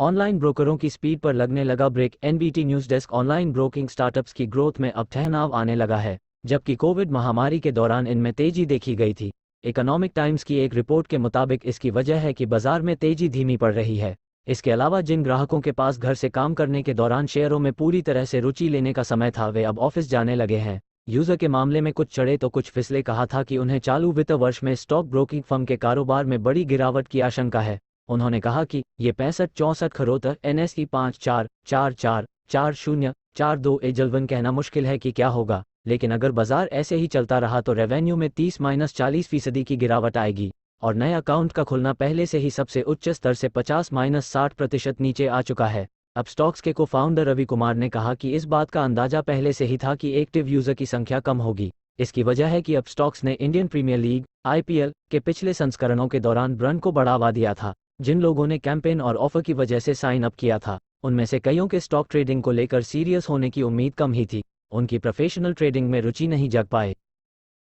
Online ब्रोकरों की speed पर लगने लगा brake. NBT news desk. Online broking startups की ग्रोथ में अब ठहराव आने लगा है, जबकि कोविड महामारी के दौरान इनमें तेजी देखी गई थी। इकोनॉमिक टाइम्स की एक रिपोर्ट के मुताबिक इसकी वजह है कि बाजार में तेजी धीमी पड़ रही है। इसके अलावा जिन ग्राहकों के पास घर से काम करने के दौरान शेयरों में पूरी तरह से रुचि लेने का समय था, वे अब ऑफिस जाने लगे हैं। यूजर के मामले में कुछ चढ़े तो कुछ फिसले। कहा था कि उन्हें चालू वित्त वर्ष में स्टॉक ब्रोकिंग फर्म के कारोबार में बड़ी गिरावट की आशंका है। उन्होंने कहा कि ये 65-64 करोड़ तक NSE 54444042 जल्वन कहना मुश्किल है कि क्या होगा, लेकिन अगर बाजार ऐसे ही चलता रहा तो रेवेन्यू में 30-40% की गिरावट आएगी और नए अकाउंट का खुलना पहले से ही सबसे उच्च स्तर से 50-60% नीचे आ चुका है। अब स्टॉक्स के को फाउंडर रवि कुमार ने कहा कि इस बात का अंदाजा पहले से ही था कि एक्टिव यूजर की संख्या कम होगी। इसकी वजह है कि अब स्टॉक्स ने इंडियन प्रीमियर लीग IPL के पिछले संस्करणों के दौरान रन को बढ़ावा दिया था। जिन लोगों ने कैंपेन और ऑफर की वजह से साइन अप किया था, उनमें से कईयों के स्टॉक ट्रेडिंग को लेकर सीरियस होने की उम्मीद कम ही थी। उनकी प्रोफेशनल ट्रेडिंग में रुचि नहीं जग पाए।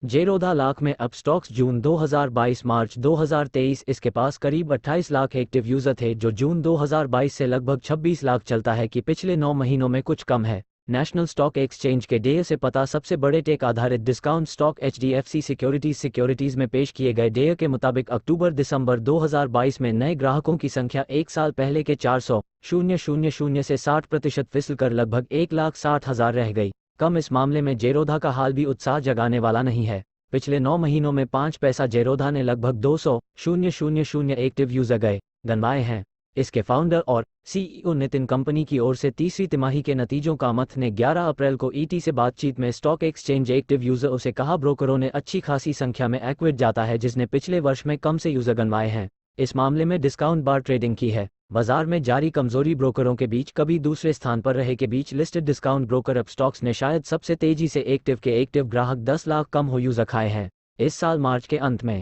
जेरोधा लाख में अब स्टॉक्स। जून 2022 मार्च 2023 इसके पास करीब 28 लाख एक्टिव यूजर थे, जो जून 2022 से लगभग 26 लाख चलता है कि पिछले 9 महीनों में कुछ कम है। नेशनल स्टॉक एक्सचेंज के डेटा से पता सबसे बड़े टेक आधारित डिस्काउंट स्टॉक HDFC सिक्योरिटीज में पेश किए गए डेटा के मुताबिक अक्टूबर-दिसंबर 2022 में नए ग्राहकों की संख्या एक साल पहले के 400,000 से 60% फिसलकर लगभग 1,60,000 रह गई। कम इस मामले में जेरोधा का हाल भी उत्साह जगाने वाला नहीं है। पिछले 9 महीनों में 5 पैसा जेरोधा ने लगभग 200,000 एक्टिव यूजर गनवाए हैं। इसके फाउंडर और CEO नितिन कंपनी की ओर से तीसरी तिमाही के नतीजों का मथ ने 11 अप्रैल को ET से बातचीत में स्टॉक एक्सचेंज एक्टिव यूजर से कहा, ब्रोकरों ने अच्छी खासी संख्या में एक्विट जाता है, जिसने पिछले वर्ष में कम से यूजर गनवाए हैं। इस मामले में डिस्काउंट बार ट्रेडिंग की है। बाजार में जारी कमजोरी ब्रोकरों के बीच कभी दूसरे स्थान पर रहे के बीच लिस्टेड डिस्काउंट ब्रोकर अब स्टॉक्स ने शायद सबसे तेजी से एक्टिव ग्राहक 10 लाख कम हो यूजर खाए हैं। इस साल मार्च के अंत में